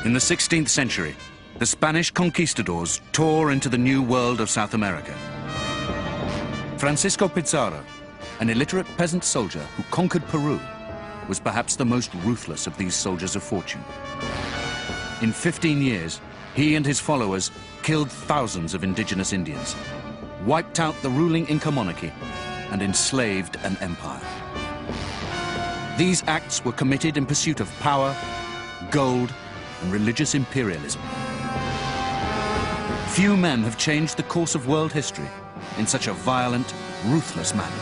In the 16th century, the Spanish conquistadors tore into the new world of South America. Francisco Pizarro, an illiterate peasant soldier who conquered Peru, was perhaps the most ruthless of these soldiers of fortune. In 15 years, he and his followers killed thousands of indigenous Indians, wiped out the ruling Inca monarchy, and enslaved an empire. These acts were committed in pursuit of power, gold, and religious imperialism. Few men have changed the course of world history in such a violent, ruthless manner.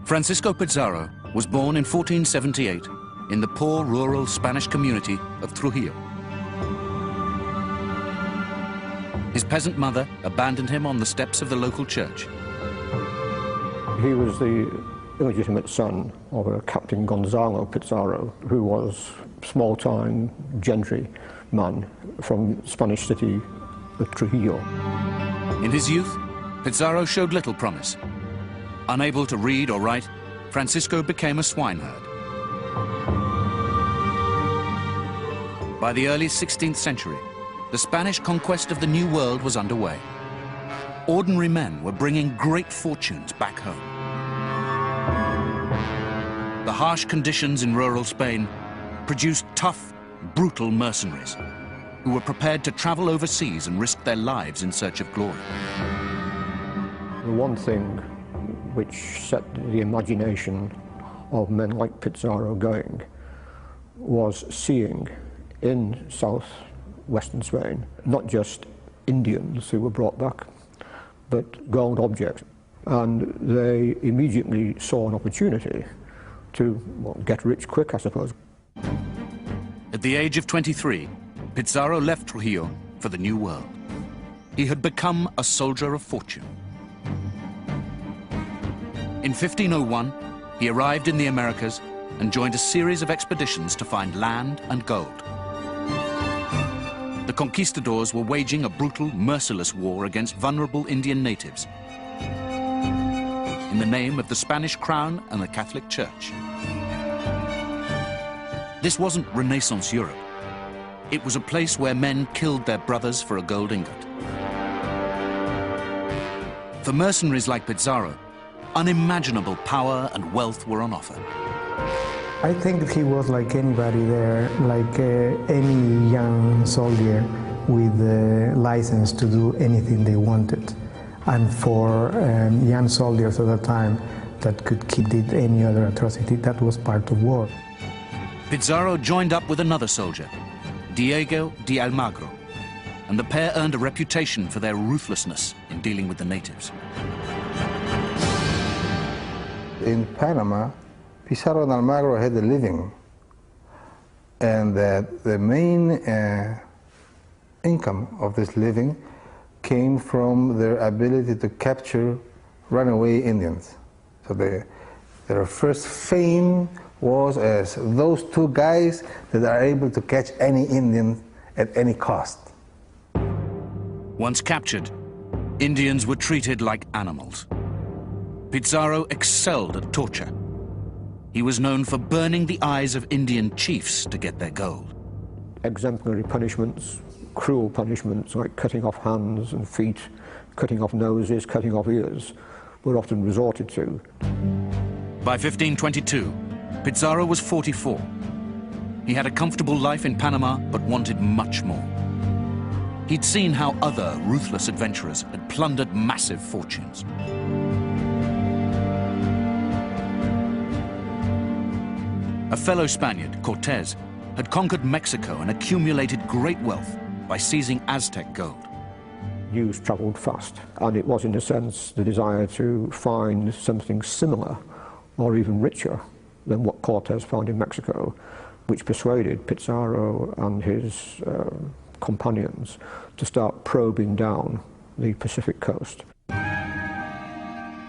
Francisco Pizarro was born in 1478 in the poor rural Spanish community of Trujillo. His peasant mother abandoned him on the steps of the local church. He was the illegitimate son of a Captain Gonzalo Pizarro, who was small-time gentry man from Spanish city of Trujillo. In his youth, Pizarro showed little promise. Unable to read or write, Francisco became a swineherd. By the early 16th century, the Spanish conquest of the New World was underway. Ordinary men were bringing great fortunes back home. The harsh conditions in rural Spain produced tough, brutal mercenaries who were prepared to travel overseas and risk their lives in search of glory. The one thing which set the imagination of men like Pizarro going was seeing in southwestern Spain not just Indians who were brought back, but gold objects. And they immediately saw an opportunity to, well, get rich quick, I suppose. At the age of 23, Pizarro left Trujillo for the New World. He had become a soldier of fortune. In 1501, he arrived in the Americas and joined a series of expeditions to find land and gold. The conquistadors were waging a brutal, merciless war against vulnerable Indian natives in the name of the Spanish crown and the Catholic Church. This wasn't Renaissance Europe. It was a place where men killed their brothers for a gold ingot. For mercenaries like Pizarro, unimaginable power and wealth were on offer. I think he was like anybody there, like any young soldier with the license to do anything they wanted. And for young soldiers at that time that could did any other atrocity, that was part of war. Pizarro joined up with another soldier, Diego de Almagro, and the pair earned a reputation for their ruthlessness in dealing with the natives. In Panama, Pizarro and Almagro had a living, and that the main income of this living came from their ability to capture runaway Indians. So their first fame was as those two guys that are able to catch any Indian at any cost. Once captured, Indians were treated like animals. Pizarro excelled at torture. He was known for burning the eyes of Indian chiefs to get their gold. Exemplary punishments, cruel punishments like cutting off hands and feet, cutting off noses, cutting off ears, were often resorted to. By 1522, Pizarro was 44. He had a comfortable life in Panama, but wanted much more. He'd seen how other ruthless adventurers had plundered massive fortunes. A fellow Spaniard, Cortés, had conquered Mexico and accumulated great wealth by seizing Aztec gold. News travelled fast, and it was, in a sense, the desire to find something similar or even richer than what Cortés found in Mexico, which persuaded Pizarro and his companions to start probing down the Pacific coast.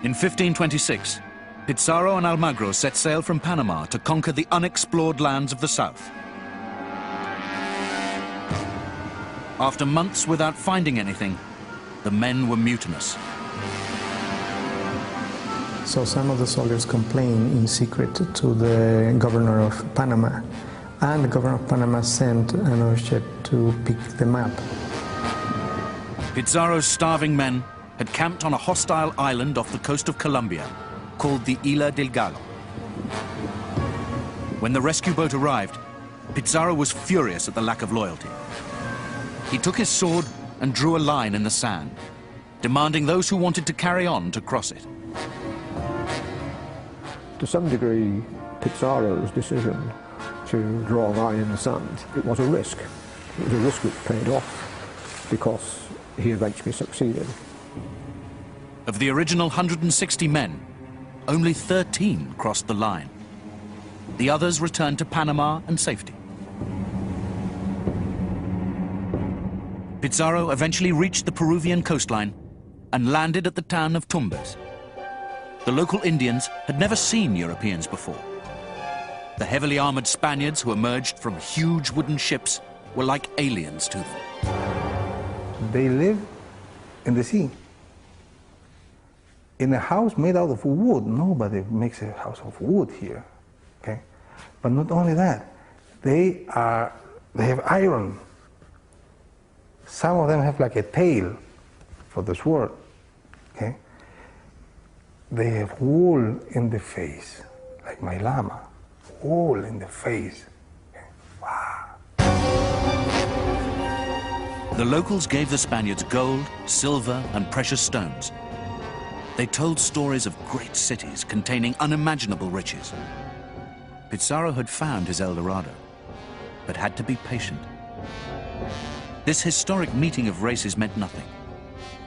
In 1526, Pizarro and Almagro set sail from Panama to conquer the unexplored lands of the south. After months without finding anything, the men were mutinous. So some of the soldiers complained in secret to the governor of Panama, and the governor of Panama sent another ship to pick them up. Pizarro's starving men had camped on a hostile island off the coast of Colombia called the Isla del Gallo. When the rescue boat arrived, Pizarro was furious at the lack of loyalty. He took his sword and drew a line in the sand, demanding those who wanted to carry on to cross it. To some degree, Pizarro's decision to draw a line in the sand, it was a risk. It was a risk which paid off because he eventually succeeded. Of the original 160 men, only 13 crossed the line. The others returned to Panama and safety. Pizarro eventually reached the Peruvian coastline and landed at the town of Tumbes. The local Indians had never seen Europeans before. The heavily armored Spaniards who emerged from huge wooden ships were like aliens to them. They live in the sea, in a house made out of wood. Nobody makes a house of wood here, okay? But not only that, they have iron. Some of them have like a tail for the sword, okay? They have wool in the face, like my llama, wool in the face. Okay? Wow. The locals gave the Spaniards gold, silver, and precious stones. They told stories of great cities containing unimaginable riches. Pizarro had found his El Dorado, but had to be patient. This historic meeting of races meant nothing.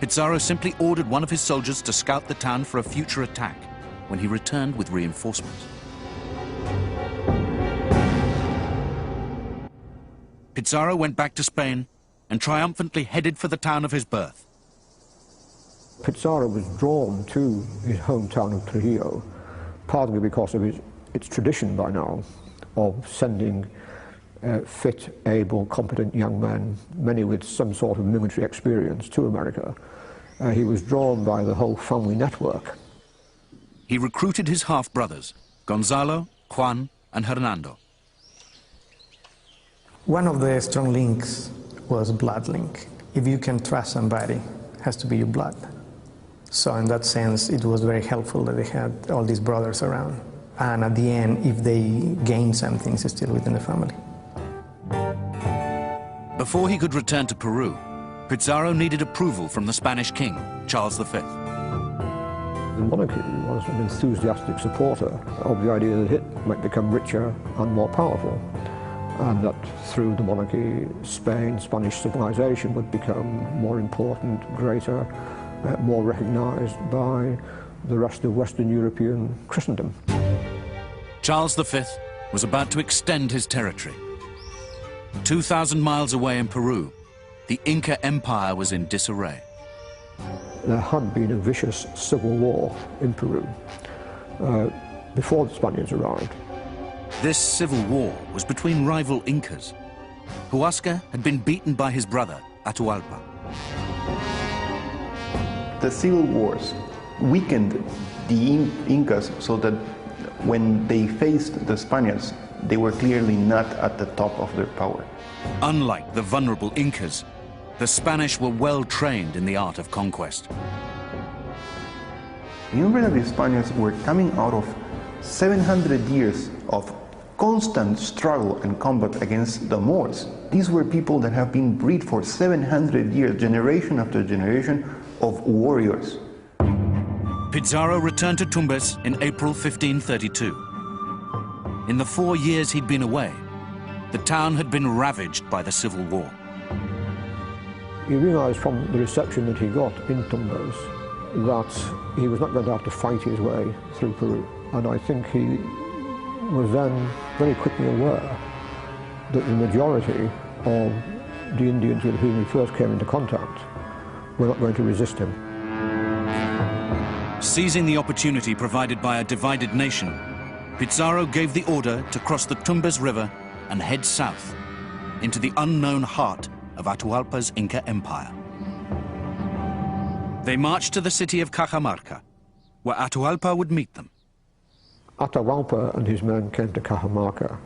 Pizarro simply ordered one of his soldiers to scout the town for a future attack when he returned with reinforcements. Pizarro went back to Spain and triumphantly headed for the town of his birth. Pizarro was drawn to his hometown of Trujillo, partly because of its tradition by now of sending fit, able, competent young men, many with some sort of military experience, to America. He was drawn by the whole family network. He recruited his half-brothers, Gonzalo, Juan, and Hernando. One of the strong links was blood link. If you can trust somebody, it has to be your blood. So in that sense, it was very helpful that they had all these brothers around. And at the end, if they gain something, it's still within the family. Before he could return to Peru, Pizarro needed approval from the Spanish king, Charles V. The monarchy was an enthusiastic supporter of the idea that it might become richer and more powerful, and that through the monarchy, Spanish civilization would become more important, greater, more recognized by the rest of Western European Christendom. Charles V was about to extend his territory. 2,000 miles away in Peru, the Inca Empire was in disarray. There had been a vicious civil war in Peru before the Spaniards arrived. This civil war was between rival Incas. Huascar had been beaten by his brother, Atahualpa. The civil wars weakened the Incas so that when they faced the Spaniards, they were clearly not at the top of their power. Unlike the vulnerable Incas, the Spanish were well trained in the art of conquest. Remember that the Spaniards were coming out of 700 years of constant struggle and combat against the Moors. These were people that have been bred for 700 years, generation after generation of warriors. Pizarro returned to Tumbes in April 1532. In the 4 years he'd been away, the town had been ravaged by the civil war. He realized from the reception that he got in Tumbes that he was not going to have to fight his way through Peru. And I think he was then very quickly aware that the majority of the Indians with whom he first came into contact were not going to resist him. Seizing the opportunity provided by a divided nation, Pizarro gave the order to cross the Tumbes River and head south into the unknown heart of Atahualpa's Inca Empire. They marched to the city of Cajamarca, where Atahualpa would meet them. Atahualpa and his men came to Cajamarca,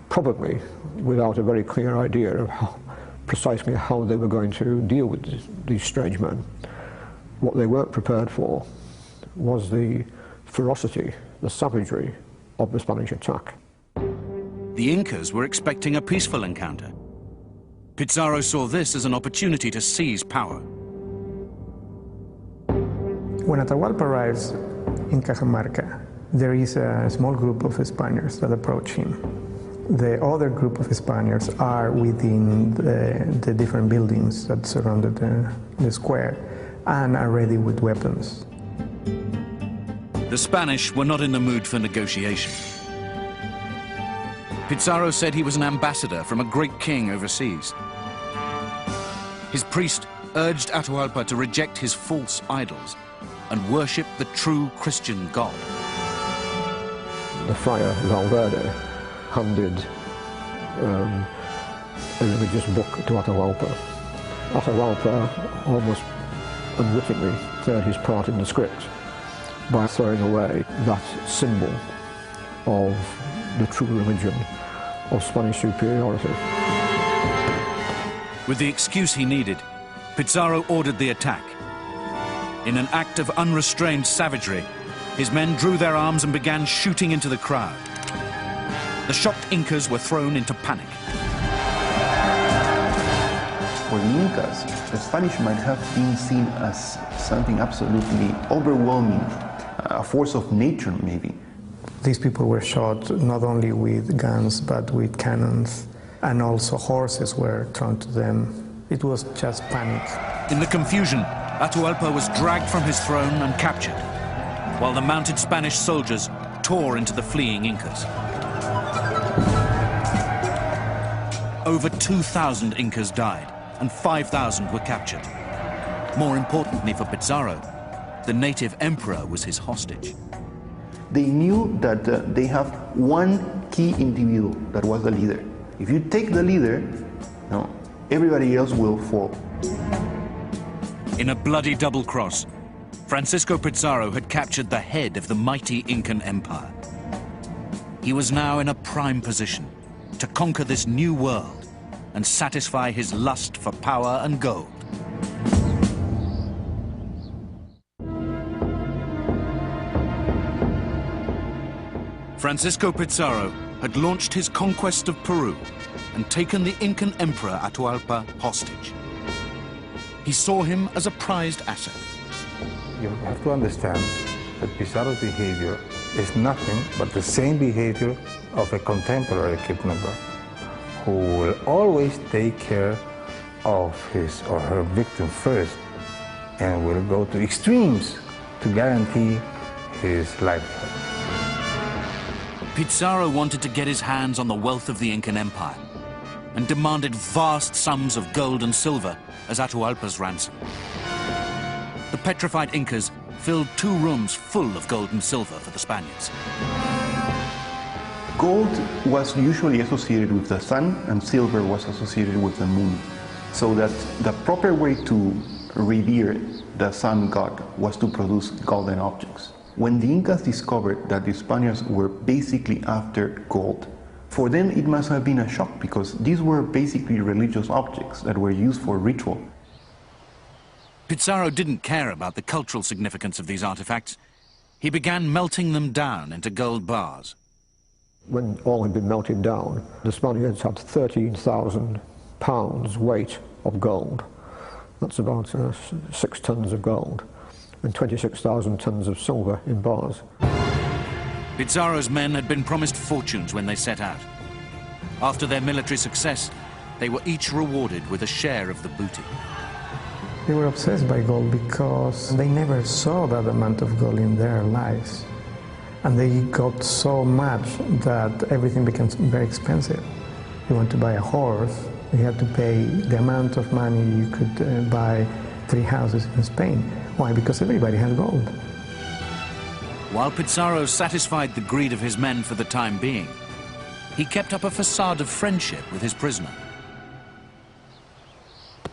probably without a very clear idea of precisely how they were going to deal with these strange men. What they weren't prepared for was the ferocity, the savagery of the Spanish attack. The Incas were expecting a peaceful encounter. Pizarro saw this as an opportunity to seize power. When Atahualpa arrives in Cajamarca, there is a small group of Spaniards that approach him. The other group of Spaniards are within the different buildings that surrounded the square and are ready with weapons. The Spanish were not in the mood for negotiation. Pizarro said he was an ambassador from a great king overseas. His priest urged Atahualpa to reject his false idols and worship the true Christian God. The friar Valverde handed a religious book to Atahualpa. Atahualpa almost unwittingly played his part in the script by throwing away that symbol of the true religion of Spanish superiority. With the excuse he needed, Pizarro ordered the attack. In an act of unrestrained savagery, his men drew their arms and began shooting into the crowd. The shocked Incas were thrown into panic. For the Incas, the Spanish might have been seen as something absolutely overwhelming, a force of nature maybe. These people were shot not only with guns but with cannons, and also horses were thrown to them. It was just panic. In the confusion, Atahualpa was dragged from his throne and captured, while the mounted Spanish soldiers tore into the fleeing Incas. Over 2,000 Incas died, and 5,000 were captured. More importantly for Pizarro, the native emperor was his hostage. They knew that they have one key individual that was the leader. If you take the leader, no, everybody else will fall. In a bloody double cross, Francisco Pizarro had captured the head of the mighty Incan Empire. He was now in a prime position to conquer this new world and satisfy his lust for power and gold. Francisco Pizarro had launched his conquest of Peru and taken the Incan Emperor Atahualpa hostage. He saw him as a prized asset. You have to understand that Pizarro's behavior is nothing but the same behavior of a contemporary kidnapper who will always take care of his or her victim first and will go to extremes to guarantee his livelihood. Pizarro wanted to get his hands on the wealth of the Incan Empire and demanded vast sums of gold and silver as Atahualpa's ransom. The petrified Incas filled 2 rooms full of gold and silver for the Spaniards. Gold was usually associated with the sun and silver was associated with the moon. So that the proper way to revere the sun god was to produce golden objects. When the Incas discovered that the Spaniards were basically after gold, for them it must have been a shock because these were basically religious objects that were used for ritual. Pizarro didn't care about the cultural significance of these artifacts. He began melting them down into gold bars. When all had been melted down, the Spaniards had 13,000 pounds weight of gold. That's about 6 tons of gold and 26,000 tons of silver in bars. Pizarro's men had been promised fortunes when they set out. After their military success, they were each rewarded with a share of the booty. They were obsessed by gold because they never saw that amount of gold in their lives. And they got so much that everything became very expensive. You want to buy a horse, you had to pay the amount of money you could buy 3 houses in Spain. Why? Because everybody had gold. While Pizarro satisfied the greed of his men for the time being, he kept up a facade of friendship with his prisoner.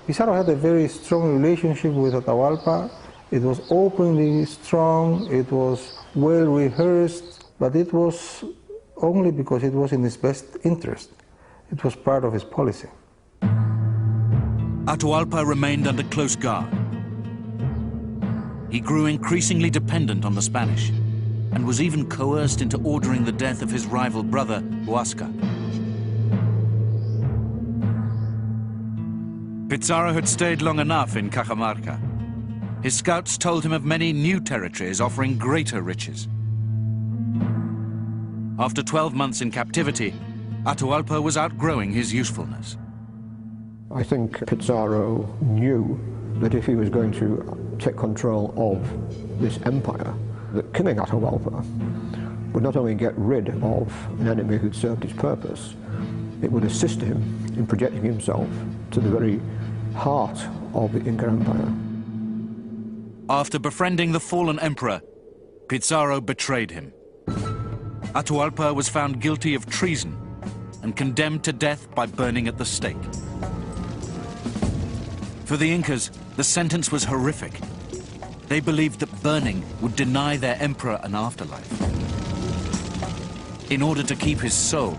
Pizarro had a very strong relationship with Atahualpa It was openly strong, it was well rehearsed, but it was only because it was in his best interest. It was part of his policy. Atahualpa remained under close guard. He grew increasingly dependent on the Spanish and was even coerced into ordering the death of his rival brother, Huascar. Pizarro had stayed long enough in Cajamarca. His scouts told him of many new territories offering greater riches. After 12 months in captivity, Atahualpa was outgrowing his usefulness. I think Pizarro knew that if he was going to take control of this empire, that killing Atahualpa would not only get rid of an enemy who'd served his purpose, it would assist him in projecting himself to the very heart of the Inca Empire. After befriending the fallen emperor, Pizarro betrayed him. Atahualpa was found guilty of treason and condemned to death by burning at the stake. For the Incas, the sentence was horrific. They believed that burning would deny their emperor an afterlife. In order to keep his soul,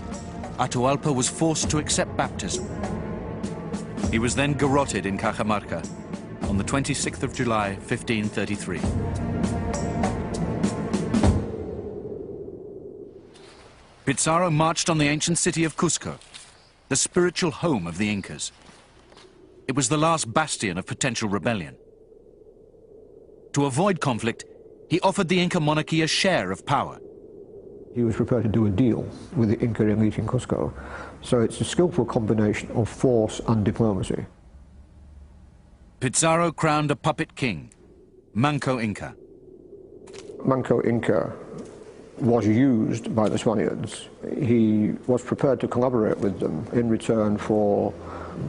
Atahualpa was forced to accept baptism. He was then garroted in Cajamarca on the 26th of July, 1533. Pizarro marched on the ancient city of Cusco, the spiritual home of the Incas. It was the last bastion of potential rebellion. To avoid conflict, he offered the Inca monarchy a share of power. He was prepared to do a deal with the Inca elite in Cusco. So it's a skillful combination of force and diplomacy. Pizarro crowned a puppet king, Manco Inca. Manco Inca was used by the Spaniards. He was prepared to collaborate with them in return for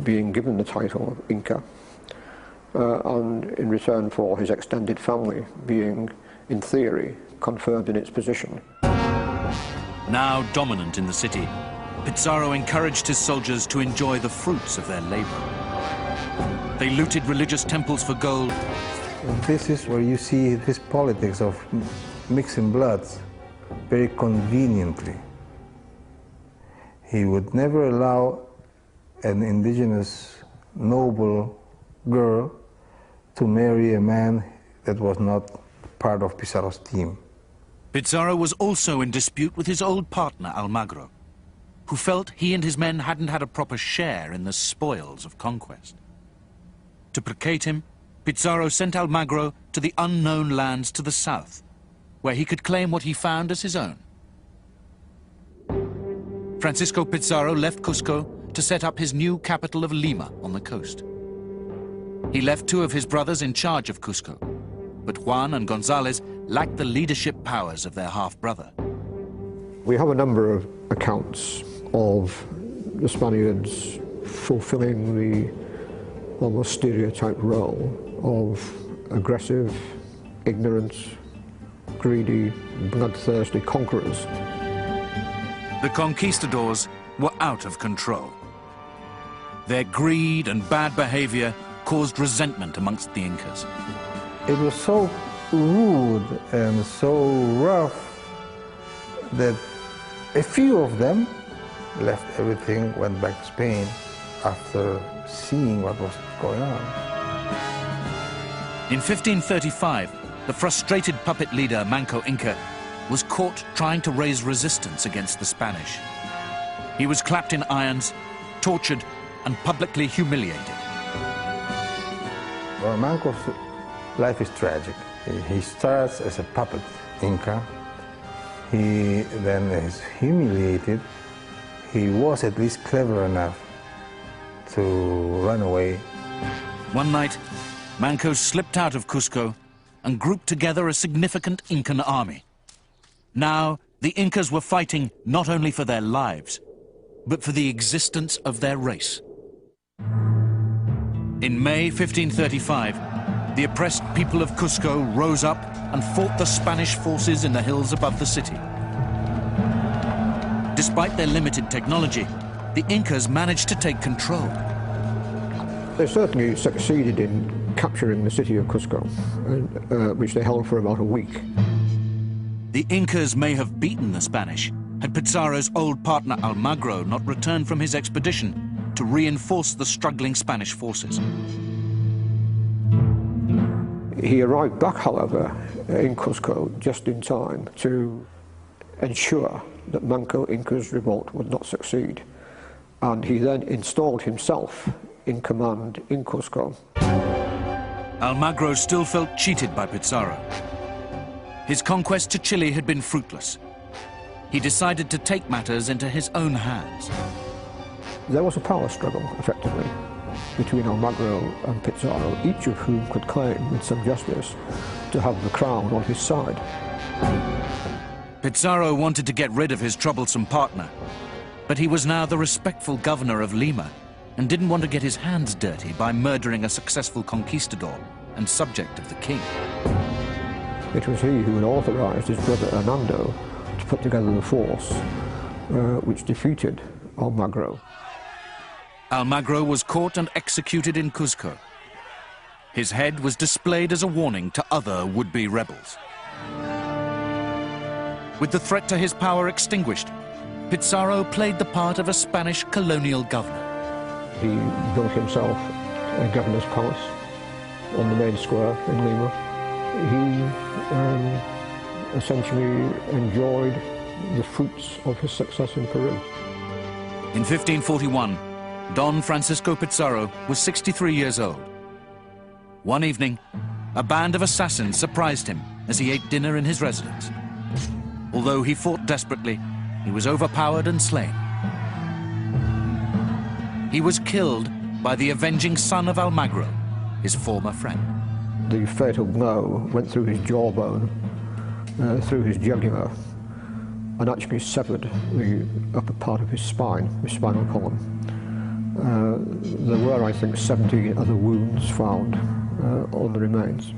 being given the title of Inca, and in return for his extended family being, in theory, confirmed in its position. Now dominant in the city, Pizarro encouraged his soldiers to enjoy the fruits of their labor. They looted religious temples for gold. This is where you see his politics of mixing bloods very conveniently. He would never allow an indigenous noble girl to marry a man that was not part of Pizarro's team. Pizarro was also in dispute with his old partner, Almagro, who felt he and his men hadn't had a proper share in the spoils of conquest. To placate him, Pizarro sent Almagro to the unknown lands to the south, where he could claim what he found as his own. Francisco Pizarro left Cusco to set up his new capital of Lima on the coast. He left two of his brothers in charge of Cusco, but Juan and Gonzalez lacked the leadership powers of their half-brother. We have a number of accounts of the Spaniards fulfilling the almost stereotyped role of aggressive, ignorant, greedy, bloodthirsty conquerors. The conquistadors were out of control. Their greed and bad behavior caused resentment amongst the Incas. It was so rude and so rough that a few of them left everything, went back to Spain after seeing what was going on. In 1535, the frustrated puppet leader Manco Inca was caught trying to raise resistance against the Spanish. He was clapped in irons, tortured, and publicly humiliated. Well, Manco's life is tragic. He starts as a puppet Inca. He then is humiliated. He was at least clever enough to run away. One night, Manco slipped out of Cusco and grouped together a significant Incan army. Now, the Incas were fighting not only for their lives, but for the existence of their race. In May 1535, the oppressed people of Cusco rose up and fought the Spanish forces in the hills above the city. Despite their limited technology, the Incas managed to take control. They certainly succeeded in capturing the city of Cusco, which they held for about a week. The Incas may have beaten the Spanish had Pizarro's old partner Almagro not returned from his expedition to reinforce the struggling Spanish forces. He arrived back, however, in Cusco just in time to ensure that Manco Inca's revolt would not succeed. And he then installed himself in command in Cusco. Almagro still felt cheated by Pizarro. His conquest to Chile had been fruitless. He decided to take matters into his own hands. There was a power struggle, effectively, between Almagro and Pizarro, each of whom could claim with some justice to have the crown on his side. Pizarro wanted to get rid of his troublesome partner, but he was now the respectful governor of Lima and didn't want to get his hands dirty by murdering a successful conquistador and subject of the king. It was he who had authorized his brother Hernando to put together the force which defeated Almagro. Almagro was caught and executed in Cuzco. His head was displayed as a warning to other would-be rebels. With the threat to his power extinguished, Pizarro played the part of a Spanish colonial governor. He built himself a governor's palace on the main square in Lima. He essentially enjoyed the fruits of his success in Peru. In 1541, Don Francisco Pizarro was 63 years old. One evening, a band of assassins surprised him as he ate dinner in his residence. Although he fought desperately, he was overpowered and slain. He was killed by the avenging son of Almagro, his former friend. The fatal blow went through his jawbone, through his jugular, and actually severed the upper part of his spine, his spinal column. There were, I think, 70 other wounds found on the remains.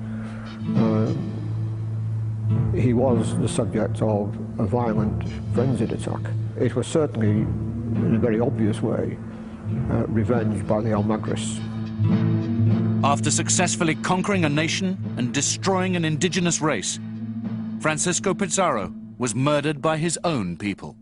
He was the subject of a violent, frenzied attack. It was certainly, in a very obvious way, revenge by the Almagrists. After successfully conquering a nation and destroying an indigenous race, Francisco Pizarro was murdered by his own people.